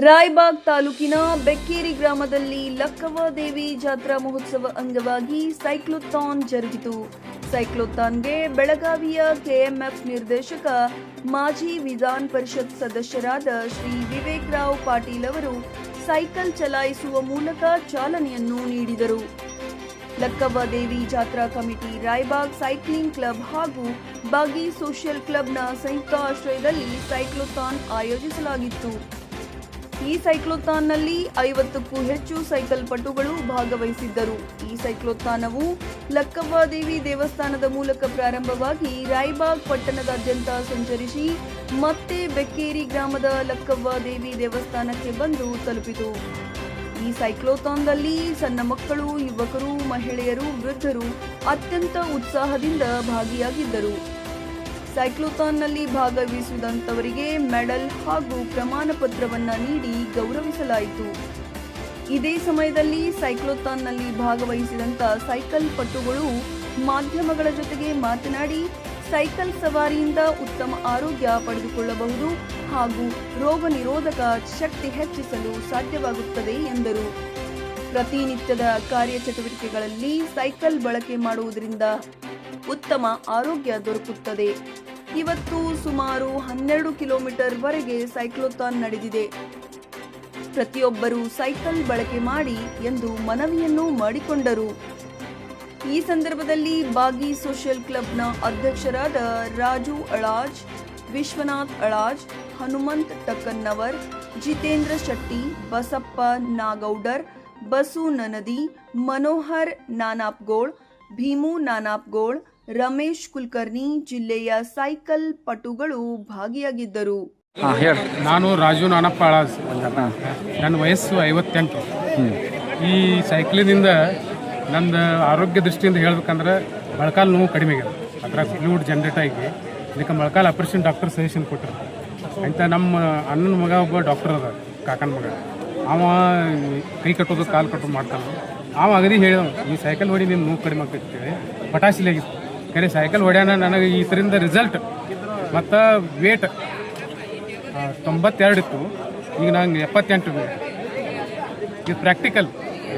ರಾಯಬಾಗ್ ತಾಲೂಕಿನ ಬೆಕ್ಕೇರಿ ಗ್ರಾಮದಲ್ಲಿ ಲಕ್ಕವ್ವದೇವಿ ಜಾತ್ರಾ ಮಹೋತ್ಸವ ಅಂಗವಾಗಿ ಸೈಕ್ಲೋಥಾನ್ ಜರುಗಿತು. ಸೈಕ್ಲೋಥಾನ್ಗೆ ಬೆಳಗಾವಿಯ ಕೆಎಂಎಫ್ ನಿರ್ದೇಶಕ, ಮಾಜಿ ವಿಧಾನ ಪರಿಷತ್ ಸದಸ್ಯರಾದ ಶ್ರೀ ವಿವೇಕ್ ರಾವ್ ಪಾಟೀಲ್ ಅವರು ಸೈಕಲ್ ಚಲಾಯಿಸುವ ಮೂಲಕ ಚಾಲನೆಯನ್ನು ನೀಡಿದರು. ಲಕ್ಕವ್ವದೇವಿ ಜಾತ್ರಾ ಕಮಿಟಿ, ರಾಯಬಾಗ್ ಸೈಕ್ಲಿಂಗ್ ಕ್ಲಬ್ ಹಾಗೂ ಬಾಗಿ ಸೋಷಿಯಲ್ ಕ್ಲಬ್ನ ಸಂಯುಕ್ತ ಆಶ್ರಯದಲ್ಲಿ ಸೈಕ್ಲೋಥಾನ್ ಆಯೋಜಿಸಲಾಗಿತ್ತು. ಈ ಸೈಕ್ಲೋಥಾನ್ನಲ್ಲಿ 50ಕ್ಕೂ ಹೆಚ್ಚು ಸೈಕಲ್ ಪಟುಗಳು ಭಾಗವಹಿಸಿದ್ದರು. ಈ ಸೈಕ್ಲೋಥಾನವು ಲಕ್ಕವ್ವದೇವಿ ದೇವಸ್ಥಾನದ ಮೂಲಕ ಪ್ರಾರಂಭವಾಗಿ ರಾಯಬಾಗ್ ಪಟ್ಟಣದಾದ್ಯಂತ ಸಂಚರಿಸಿ ಮತ್ತೆ ಬೆಕ್ಕೇರಿ ಗ್ರಾಮದ ಲಕ್ಕವ್ವದೇವಿ ದೇವಸ್ಥಾನಕ್ಕೆ ಬಂದು ತಲುಪಿತು. ಈ ಸೈಕ್ಲೋಥಾನ್ನಲ್ಲಿ ಸಣ್ಣ ಮಕ್ಕಳು, ಯುವಕರು, ಮಹಿಳೆಯರು, ವೃದ್ಧರು ಅತ್ಯಂತ ಉತ್ಸಾಹದಿಂದ ಭಾಗಿಯಾಗಿದ್ದರು. ಸೈಕ್ಲೋಥಾನ್ನಲ್ಲಿ ಭಾಗವಹಿಸಿದಂತವರಿಗೆ ಮೆಡಲ್ ಹಾಗೂ ಪ್ರಮಾಣ ಪತ್ರವನ್ನು ನೀಡಿ ಗೌರವಿಸಲಾಯಿತು. ಇದೇ ಸಮಯದಲ್ಲಿ ಸೈಕ್ಲೋಥಾನ್ನಲ್ಲಿ ಭಾಗವಹಿಸಿದಂತ ಸೈಕಲ್ ಪಟುಗಳು ಮಾಧ್ಯಮಗಳ ಜೊತೆಗೆ ಮಾತನಾಡಿ, ಸೈಕಲ್ ಸವಾರಿಯಿಂದ ಉತ್ತಮ ಆರೋಗ್ಯ ಪಡೆದುಕೊಳ್ಳಬಹುದು ಹಾಗೂ ರೋಗ ನಿರೋಧಕ ಶಕ್ತಿ ಹೆಚ್ಚಿಸಲು ಸಾಧ್ಯವಾಗುತ್ತದೆ ಎಂದರು. ಪ್ರತಿನಿತ್ಯದ ಕಾರ್ಯಚಟುವಟಿಕೆಗಳಲ್ಲಿ ಸೈಕಲ್ ಬಳಕೆ ಮಾಡುವುದರಿಂದ ಉತ್ತಮ ಆರೋಗ್ಯ ದೊರಕುತ್ತದೆ. ಇವತ್ತು ಸುಮಾರು 12 ಕಿಲೋಮೀಟರ್ ವರೆಗೆ ಸೈಕ್ಲೋಥಾನ್ ನಡೆದಿದೆ. ಪ್ರತಿಯೊಬ್ಬರೂ ಸೈಕಲ್ ಬಳಕೆ ಮಾಡಿ ಎಂದು ಮನವಿಯನ್ನು ಮಾಡಿಕೊಂಡರು. ಈ ಸಂದರ್ಭದಲ್ಲಿ ಬಾಗಿ ಸೋಷಿಯಲ್ ಕ್ಲಬ್ನ ಅಧ್ಯಕ್ಷರಾದ ರಾಜು ಅಳಾಜ್, ವಿಶ್ವನಾಥ್ ಅಳಾಜ್, ಹನುಮಂತ್ ಟಕ್ಕನ್ನವರ್, ಜಿತೇಂದ್ರ ಶೆಟ್ಟಿ, ಬಸಪ್ಪ ನಾಗೌಡರ್, ಬಸು ನನದಿ, ಮನೋಹರ್ ನಾನಾಪ್ಗೋಳ್, ಭೀಮು ನಾನಾಪ್ಗೋಳ್, ರಮೇಶ್ ಕುಲಕರ್ಣಿ, ಜಿಲ್ಲೆಯ ಸೈಕಲ್ ಪಟುಗಳು ಭಾಗಿಯಾಗಿದ್ದರು. ನಾನು ರಾಜು ನಾನಪ್ಪ ಅಳಾಜ್. ನನ್ನ ವಯಸ್ಸು 58. ಈ ಸೈಕ್ಲಿನಿಂದ ನನ್ನ ಆರೋಗ್ಯ ದೃಷ್ಟಿಯಿಂದ ಹೇಳ್ಬೇಕಂದ್ರೆ ಮೊಳಕಾಲು ನೋವು ಕಡಿಮೆ ಆಗಿದೆ. ಅದ್ರಾಗ ಫ್ಲೂಯಿಡ್ ಜನರೇಟ್ ಆಗಿ ಇದಕ್ಕೆ ಮೊಳಕಾಲು ಆಪರೇಷನ್ ಡಾಕ್ಟರ್ ಸಜೆಷನ್ ಕೊಟ್ಟರು. ಅಂತ ನಮ್ಮ ಅಣ್ಣನ ಮಗ ಒಬ್ಬ ಡಾಕ್ಟರ್ ಅದ, ಕಾಕನ ಮಗ. ಅವ ಕೈ ಕಟ್ಟೋದು ಕಾಲು ಕಟ್ಟೋದು ಮಾಡ್ತಾನೆ. ಅವ ಅಗದಿ ಹೇಳಿದ, ಈ ಸೈಕಲ್ ಹೊಡಿ ನಿಮ್ಮ ನೋವು ಕಡಿಮೆ ಆಗ್ತೈತಿ, ಪಟಾಸಿಲಾಗಿತ್ತು. ಕರೆ ಸೈಕಲ್ ಹೊಡ್ಯಾನ ನನಗೆ ಇದರಿಂದ ರಿಸಲ್ಟ್ ಮತ್ತು ವೇಟ್ 92 ಇತ್ತು, ಈಗ ನಂಗೆ 78 ಇದೆ. ಇದು ಪ್ರಾಕ್ಟಿಕಲ್.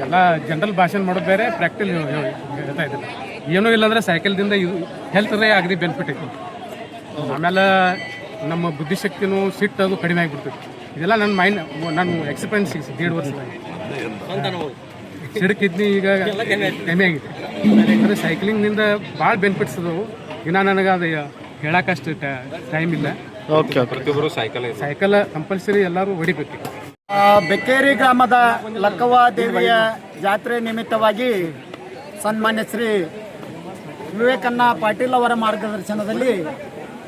ಎಲ್ಲ ಜನರಲ್ ಭಾಷಣ ಮಾಡೋದು ಬೇರೆ, ಪ್ರಾಕ್ಟಿಕಲ್ ಹೇಳ್ತಾ ಇದ್ದಿಲ್ಲ. ಏನೂ ಇಲ್ಲಾಂದ್ರೆ ಸೈಕಲ್ದಿಂದ ಇದು ಹೆಲ್ತ್ರೇ ಆಗದಿ ಬೆನಿಫಿಟ್ ಐತಿ. ಆಮೇಲೆ ನಮ್ಮ ಬುದ್ಧಿಶಕ್ತಿನೂ ಸಿಟ್ಟು ಅದು ಕಡಿಮೆ ಆಗಿಬಿಡ್ತೈತಿ. ಇದೆಲ್ಲ ನನ್ನ ಮೈಂಡ್, ನಾನು ಎಕ್ಸ್ಪೀರಿಯನ್ಸ್ 1.5 ವರ್ಷದಾಗಿ ಸಿಡಕಿದ್ನಿ ಈಗ ಕಮ್ಮಿ ಆಗಿದೆ. ಅಂದರೆ ಸೈಕ್ಲಿಂಗ್ನಿಂದ ಭಾಳ ಬೆನಿಫಿಟ್ಸ್ ಅದಾವು. ಇನ್ನು ನನಗೆ ಅದು ಹೇಳಕ್ಕಷ್ಟು ಟೈಮ್ ಇಲ್ಲ. ಪ್ರತಿಯೊಬ್ಬರು ಸೈಕಲ್ ಕಂಪಲ್ಸರಿ ಎಲ್ಲರೂ ಹೊಡಿಬೇಕು. ಬೆಕ್ಕೇರಿ ಗ್ರಾಮದ ಲಕ್ಕವ್ವದೇವಿಯ ಜಾತ್ರೆ ನಿಮಿತ್ತವಾಗಿ ಸನ್ಮಾನ್ಯ ಶ್ರೀ ವಿವೇಕಣ್ಣ ಪಾಟೀಲ್ ಅವರ ಮಾರ್ಗದರ್ಶನದಲ್ಲಿ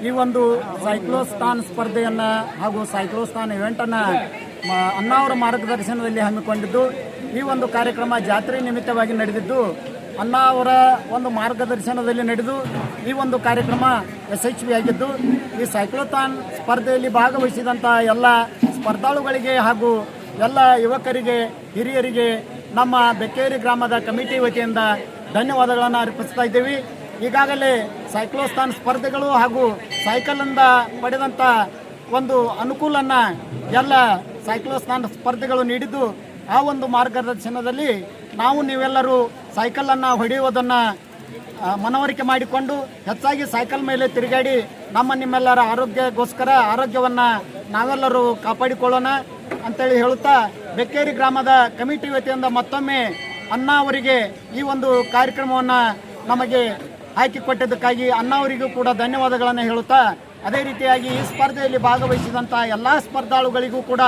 ಈ ಒಂದು ಸೈಕ್ಲೋಥಾನ್ ಸ್ಪರ್ಧೆಯನ್ನು ಹಾಗೂ ಸೈಕ್ಲೋಥಾನ್ ಇವೆಂಟನ್ನು ಅಣ್ಣ ಅವರ ಮಾರ್ಗದರ್ಶನದಲ್ಲಿ ಹಮ್ಮಿಕೊಂಡಿದ್ದು, ಈ ಒಂದು ಕಾರ್ಯಕ್ರಮ ಜಾತ್ರೆ ನಿಮಿತ್ತವಾಗಿ ನಡೆದಿದ್ದು ಅಣ್ಣ ಅವರ ಒಂದು ಮಾರ್ಗದರ್ಶನದಲ್ಲಿ ನಡೆದು ಈ ಒಂದು ಕಾರ್ಯಕ್ರಮ ಯಶಸ್ವಿಯಾಗಿದ್ದು, ಈ ಸೈಕ್ಲೋಥಾನ್ ಸ್ಪರ್ಧೆಯಲ್ಲಿ ಭಾಗವಹಿಸಿದಂಥ ಎಲ್ಲ ಸ್ಪರ್ಧಾಳುಗಳಿಗೆ ಹಾಗೂ ಎಲ್ಲ ಯುವಕರಿಗೆ, ಹಿರಿಯರಿಗೆ ನಮ್ಮ ಬೆಕ್ಕೇರಿ ಗ್ರಾಮದ ಕಮಿಟಿ ವತಿಯಿಂದ ಧನ್ಯವಾದಗಳನ್ನು ಅರ್ಪಿಸ್ತಾ ಇದ್ದೀವಿ. ಈಗಾಗಲೇ ಸೈಕ್ಲೋಥಾನ್ ಸ್ಪರ್ಧೆಗಳು ಹಾಗೂ ಸೈಕಲಿಂದ ಪಡೆದಂಥ ಒಂದು ಅನುಕೂಲನ್ನು ಎಲ್ಲ ಸೈಕ್ಲೋಥಾನ್ ಸ್ಪರ್ಧೆಗಳು ನೀಡಿದ್ದು, ಆ ಒಂದು ಮಾರ್ಗದರ್ಶನದಲ್ಲಿ ನಾವು ನೀವೆಲ್ಲರೂ ಸೈಕಲನ್ನು ಹೊಡೆಯುವುದನ್ನು ಮನವರಿಕೆ ಮಾಡಿಕೊಂಡು ಹೆಚ್ಚಾಗಿ ಸೈಕಲ್ ಮೇಲೆ ತಿರುಗಾಡಿ ನಿಮ್ಮೆಲ್ಲರ ಆರೋಗ್ಯವನ್ನು ನಾವೆಲ್ಲರೂ ಕಾಪಾಡಿಕೊಳ್ಳೋಣ ಅಂತೇಳಿ ಹೇಳುತ್ತಾ, ಬೆಕ್ಕೇರಿ ಗ್ರಾಮದ ಕಮಿಟಿ ವತಿಯಿಂದ ಮತ್ತೊಮ್ಮೆ ಅಣ್ಣ ಅವರಿಗೆ ಈ ಒಂದು ಕಾರ್ಯಕ್ರಮವನ್ನು ನಮಗೆ ಹಾಕಿಕೊಟ್ಟಿದ್ದಕ್ಕಾಗಿ ಅಣ್ಣ ಅವರಿಗೂ ಕೂಡ ಧನ್ಯವಾದಗಳನ್ನು ಹೇಳುತ್ತಾ, ಅದೇ ರೀತಿಯಾಗಿ ಈ ಸ್ಪರ್ಧೆಯಲ್ಲಿ ಭಾಗವಹಿಸಿದಂಥ ಎಲ್ಲ ಸ್ಪರ್ಧಾಳುಗಳಿಗೂ ಕೂಡ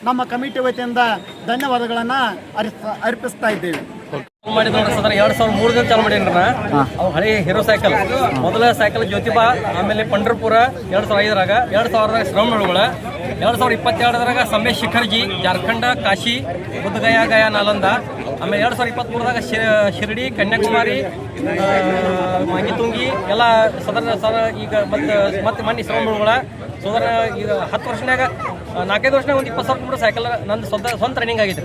ನಮ್ಮ ಕಮಿಟಿ ವತಿಯಿಂದ ಧನ್ಯವಾದಗಳನ್ನು ಅರ್ಪಿಸ್ತಾ ಇದ್ದೇವೆ. ಮಾಡಿದ್ ನೋಡ್ರಿ ಸರ್, 2003 ಚಾಲು ಮಾಡೀನಿ. ಅವು ಹಳೆ ಹೀರೋ ಸೈಕಲ್, ಮೊದಲ ಸೈಕಲ್ ಜ್ಯೋತಿಬಾ, ಆಮೇಲೆ ಪಂಢರಪುರ 2005ರಾಗ, 2000ದಾಗ ಶ್ರಮಗಳ, 2022ದಾಗ ಸಂಬೆ ಶಿಖರ್ಜಿ, ಜಾರ್ಖಂಡ್, ಕಾಶಿ, ಬುದ್ಧಗಯಾ, ನಾಲಂದ, ಆಮೇಲೆ 2023ದಾಗ ಶಿರಡಿ, ಕನ್ಯಾಕುಮಾರಿ, ಮಾಗಿತುಂಗಿ ಎಲ್ಲ ಸದರ ಈಗ ಮತ್ತೆ ಮನೆ ಶ್ರಮಗಳ ಸೋದರ. ಈಗ 10 ವರ್ಷನಾಗ 4-5 ವರ್ಷನಾಗ ಒಂದು 20,000 ಕಿಲೋಮೀಟರ್ ಸೈಕಲ್ ನಂದು ಸ್ವಂತ ರನ್ನಿಂಗ್ ಆಗಿದೆ.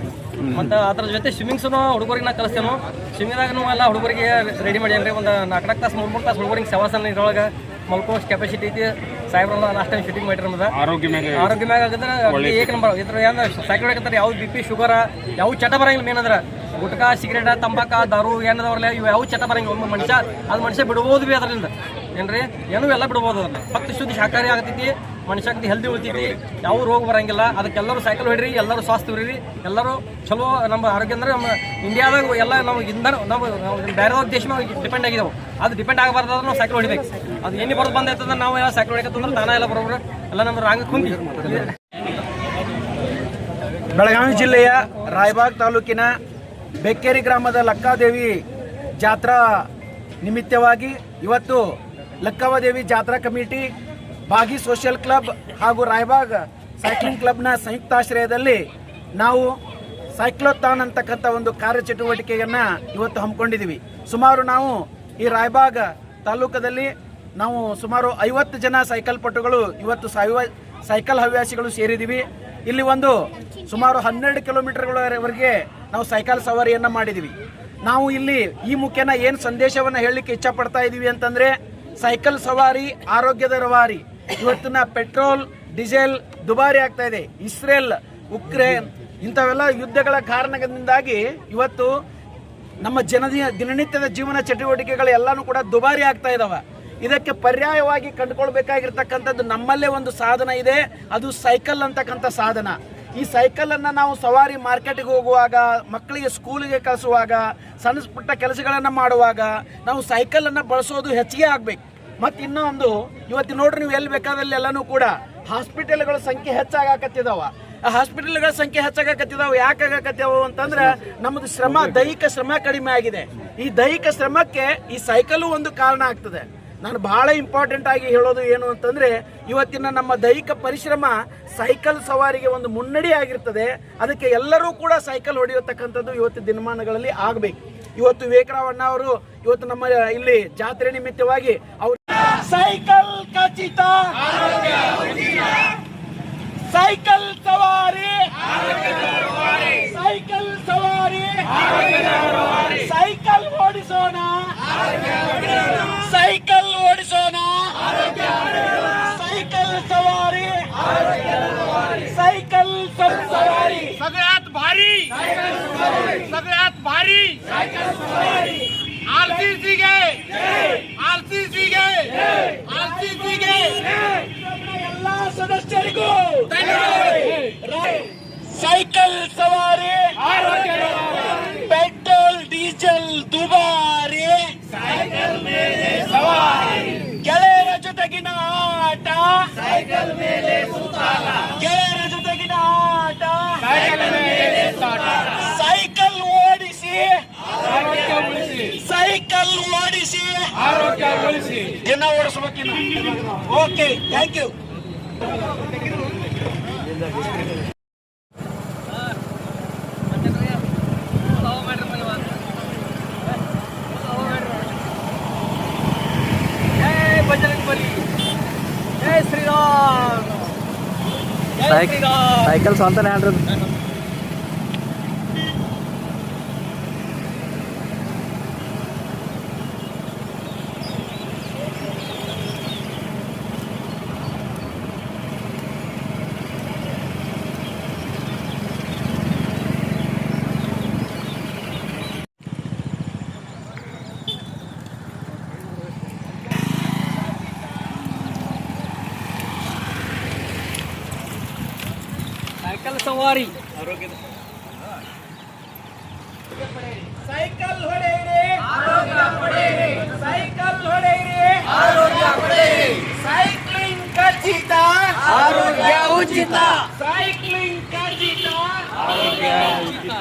ಮತ್ತು ಅದ್ರ ಜೊತೆ ಸ್ವಿಮ್ಮಿಂಗ್ಸೂ ಹುಡುಗರಿಗೆ ನಾ ಕಲಿಸ್ತೇನೆ. ಸ್ವಿಮ್ಮಿಂಗ್ದಾಗೂ ಎಲ್ಲ ಹುಡುಗರಿಗೆ ರೆಡಿ ಮಾಡಿ, ಅಂದರೆ ಒಂದು 4 ತಾಸು 3 ತಾಸು ಹುಡುಗರಿಗೆ ಸವಾಸನ ಇದ್ರೊಳಗೆ ಮಲ್ಕೋಸ್ ಕೆಪಾಸಿಟಿ ಐತಿ. ಸಾಹೇಬ್ರಲ್ಲ ಲಾಸ್ಟ್ ಟೈಮ್ ಶೂಟಿಂಗ್ ಮಾಡಿರ ನಮ್ದು ಆರೋಗ್ಯ ಮ್ಯಾಗ ಆಗಿದ್ರೆ ಏಕ ನಂಬರ್. ಇದ್ರ ಏನು ಸೈಕಲ್ ಹೊಡಕತ್ತಾರೆ, ಯಾವ ಬಿ ಪಿ ಶುಗರ ಯಾವ ಚಟ ಬರಂಗಿಲ್ಲ. ಮೇನ್ ಅಂದ್ರೆ ಗುಟ್ಕಾ ಸಿಗರೇಟ ತಂಬಾಕ ದಾರು ಏನದವ್ರಲ್ಲ ಇವು ಯಾವ ಚಟ ಬರಂಗಿಲ್ಲ. ಒಮ್ಮೆ ಮನುಷ್ಯ ಬಿಡ್ಬೋದು ಬಿ ಅದರಿಂದ ಏನ್ರಿ ಏನೂ ಎಲ್ಲ ಬಿಡ್ಬೋದು. ಅದ್ರಲ್ಲಿ ಫಕ್ತ್ ಶುದ್ಧ ಶಾಖಾಹಾರಿ ಆಗ್ತೈತಿ, ಮನುಷ್ಯಕ್ಕೆ ಹೆಲ್ದಿ ಉಳಿತೈತಿ, ಯಾವ ರೋಗ ಬರಂಗಿಲ್ಲ. ಅದಕ್ಕೆಲ್ಲರೂ ಸೈಕಲ್ ಹೊಡ್ರಿ, ಎಲ್ಲರೂ ಸ್ವಾಸ್ಥ್ಯ ಇರ್ರಿ, ಎಲ್ಲರೂ ಚಲೋ. ನಮ್ಮ ಆರೋಗ್ಯ ಅಂದ್ರೆ ನಮ್ಮ ಇಂಡಿಯಾದಾಗ ಎಲ್ಲ ನಾವು ಇಂಧನ ನಾವು ಬೇರೆದವ್ರ ದೇಶ ಮೇಲೆ ಡಿಪೆಂಡ್ ಆಗಿದಾವೆ. ಅದು ಡಿಪೆಂಡ್ ಆಗಬಾರ್ದಾದ್ರೆ ನಾವು ಸೈಕಲ್ ಹೊಡಿಬೇಕು. ಅದು ಎಣ್ಣೆ ಬರೋದು ಬಂದೈತಂದ್ರೆ ನಾವು ಎಲ್ಲ ಸೈಕಲ್ ಹೊಡಿಕತ್ತಂದ್ರೆ ತಾನ ಎಲ್ಲ ಬರೋಬ್ರು ಎಲ್ಲ ನಮ್ಮ ರಾಂಗ ಕುಂದಿ. ಬೆಳಗಾವಿ ಜಿಲ್ಲೆಯ ರಾಯಬಾಗ್ ತಾಲೂಕಿನ ಬೆಕ್ಕೇರಿ ಗ್ರಾಮದ ಲಕ್ಕಾದೇವಿ ಜಾತ್ರಾ ನಿಮಿತ್ತವಾಗಿ ಇವತ್ತು ಲಕ್ಕವ್ವದೇವಿ ಜಾತ್ರಾ ಕಮಿಟಿ, ಬಾಗಿ ಸೋಷಿಯಲ್ ಕ್ಲಬ್ ಹಾಗೂ ರಾಯಬಾಗ್ ಸೈಕ್ಲಿಂಗ್ ಕ್ಲಬ್ನ ಸಂಯುಕ್ತಾಶ್ರಯದಲ್ಲಿ ನಾವು ಸೈಕ್ಲೋಥಾನ್ ಅಂತಕ್ಕಂಥ ಒಂದು ಕಾರ್ಯಚಟುವಟಿಕೆಯನ್ನು ಇವತ್ತು ಹಮ್ಮಿಕೊಂಡಿದ್ದೀವಿ. ಸುಮಾರು ನಾವು ಈ ರಾಯಬಾಗ್ ತಾಲೂಕದಲ್ಲಿ ನಾವು ಸುಮಾರು 50 ಜನ ಸೈಕಲ್ ಪಟುಗಳು ಇವತ್ತು ಸೈಕಲ್ ಹವ್ಯಾಸಿಗಳು ಸೇರಿದ್ದೀವಿ. ಇಲ್ಲಿ ಒಂದು ಸುಮಾರು 12 ಕಿಲೋಮೀಟರ್ಗಳವರೆಗೆ ನಾವು ಸೈಕಲ್ ಸವಾರಿಯನ್ನು ಮಾಡಿದ್ದೀವಿ. ನಾವು ಇಲ್ಲಿ ಈ ಮುಖ್ಯನ ಏನು ಸಂದೇಶವನ್ನು ಹೇಳಲಿಕ್ಕೆ ಇಚ್ಛಪಡ್ತಾ ಇದ್ದೀವಿ ಅಂತಂದರೆ, ಸೈಕಲ್ ಸವಾರಿ ಆರೋಗ್ಯದ ರವಾರಿ. ಇವತ್ತಿನ ಪೆಟ್ರೋಲ್ ಡೀಸೆಲ್ ದುಬಾರಿ ಆಗ್ತಾ ಇದೆ. ಇಸ್ರೇಲ್ ಉಕ್ರೇನ್ ಇಂಥವೆಲ್ಲ ಯುದ್ಧಗಳ ಕಾರಣದಿಂದಾಗಿ ಇವತ್ತು ನಮ್ಮ ದಿನನಿತ್ಯದ ಜೀವನ ಚಟುವಟಿಕೆಗಳು ಎಲ್ಲನೂ ಕೂಡ ದುಬಾರಿ ಆಗ್ತಾ ಇದಾವೆ. ಇದಕ್ಕೆ ಪರ್ಯಾಯವಾಗಿ ಕಂಡುಕೊಳ್ಬೇಕಾಗಿರ್ತಕ್ಕಂಥದ್ದು ನಮ್ಮಲ್ಲೇ ಒಂದು ಸಾಧನ ಇದೆ, ಅದು ಸೈಕಲ್ ಅಂತಕ್ಕಂಥ ಸಾಧನ. ಈ ಸೈಕಲನ್ನು ನಾವು ಸವಾರಿ ಮಾರ್ಕೆಟ್ಗೆ ಹೋಗುವಾಗ, ಮಕ್ಕಳಿಗೆ ಸ್ಕೂಲಿಗೆ ಕಳಿಸುವಾಗ, ಸಣ್ಣ ಪುಟ್ಟ ಕೆಲಸಗಳನ್ನು ಮಾಡುವಾಗ ನಾವು ಸೈಕಲನ್ನು ಬಳಸೋದು ಹೆಚ್ಚಿಗೆ ಆಗಬೇಕು. ಮತ್ತು ಇನ್ನೊಂದು, ಇವತ್ತು ನೋಡ್ರಿ ನೀವು ಎಲ್ಲಿ ಬೇಕಾದಲ್ಲಿ ಎಲ್ಲನೂ ಕೂಡ ಹಾಸ್ಪಿಟಲ್ಗಳ ಸಂಖ್ಯೆ ಹೆಚ್ಚಾಗಕತ್ತಿದಾವ. ಆ ಹಾಸ್ಪಿಟಲ್ಗಳ ಸಂಖ್ಯೆ ಹೆಚ್ಚಾಗಕತ್ತಿದಾವೆ. ಯಾಕೆ ಆಗಕತ್ತಿದಾವೆ ಅಂತಂದ್ರೆ ನಮ್ಮದು ದೈಹಿಕ ಶ್ರಮ ಕಡಿಮೆ ಆಗಿದೆ. ಈ ದೈಹಿಕ ಶ್ರಮಕ್ಕೆ ಈ ಸೈಕಲು ಒಂದು ಕಾರಣ ಆಗ್ತದೆ. ನಾನು ಬಹಳ ಇಂಪಾರ್ಟೆಂಟ್ ಆಗಿ ಹೇಳೋದು ಏನು ಅಂತಂದರೆ, ಇವತ್ತಿನ ನಮ್ಮ ದೈಹಿಕ ಪರಿಶ್ರಮ ಸೈಕಲ್ ಸವಾರಿಗೆ ಒಂದು ಮುನ್ನಡಿ ಆಗಿರ್ತದೆ. ಅದಕ್ಕೆ ಎಲ್ಲರೂ ಕೂಡ ಸೈಕಲ್ ಹೊಡೆಯತಕ್ಕಂಥದ್ದು ಇವತ್ತು ದಿನಮಾನಗಳಲ್ಲಿ ಆಗಬೇಕು. ಇವತ್ತು ವಿವೇಕರಾವ್ ಅವರು ಇವತ್ತು ನಮ್ಮ ಇಲ್ಲಿ ಜಾತ್ರೆ ನಿಮಿತ್ತವಾಗಿ ಅವರು ಸೈಕಲ್ ಖಚಿತ, ಸೈಕಲ್ ಸವಾರಿ, ಸೈಕಲ್ ಸವಾರಿ, ಸೈಕಲ್ ಓಡಿಸೋಣ, ಸೈಕಲ್ ಓಡಿಸೋಣ, ಸೈಕಲ್ ಸವಾರಿ, ಸೈಕಲ್ सवारी सगळ्यात भारी सगळ्यात भारी आरसीसी गे आरसीसी गे आरसीसी गे ಎಲ್ಲಾ ಸದಸ್ಯರಿಗೂ ಸೈಕಲ್ ಸವಾರಿ ಪೆಟ್ರೋಲ್ ಡೀಸೆಲ್ ದುಬಾರಿ, साइकिल मेले सवारी ಗೆಳೆಯರ ಜೊತೆಗಿನ ಆಟ, साइकिल मेले सुताला ಗೆಳೆಯರ ಜೊತೆಗಿನ ಆಟ, साइकिल मेले सुताला ಸೈಕಲ್ ಓಡಿಸಿ ಆರೋಗ್ಯ ಉಳಿಸಿ, ಸೈಕಲ್ ಓಡಿಸಿ ಆರೋಗ್ಯ ಉಳಿಸಿ, ದಿನ ಓಡಿಸಬೇಕಿನ. Okay, thank you. ಜೈ ಶ್ರೀರಾಮ್. ಸೈಕಲ್ ಸ್ವಂತನೇ ಹೇಳ್ರಿ. ಸೈಕಲ್ ಸವಾರಿ ಸೈಕಲ್ ಹೊಡೆಯಿರಿ, ಆರೋಗ್ಯ ಪಡೆಯಿರಿ, ಸೈಕಲ್ ಹೊಡೆಯಿರಿ, ಆರೋಗ್ಯ ಪಡೆಯಿರಿ, ಸೈಕ್ಲಿಂಗ್ ಖಚಿತ, ಆರೋಗ್ಯ ಉಚಿತ, ಸೈಕ್ಲಿಂಗ್ ಖಚಿತ, ಆರೋಗ್ಯ ಉಚಿತ.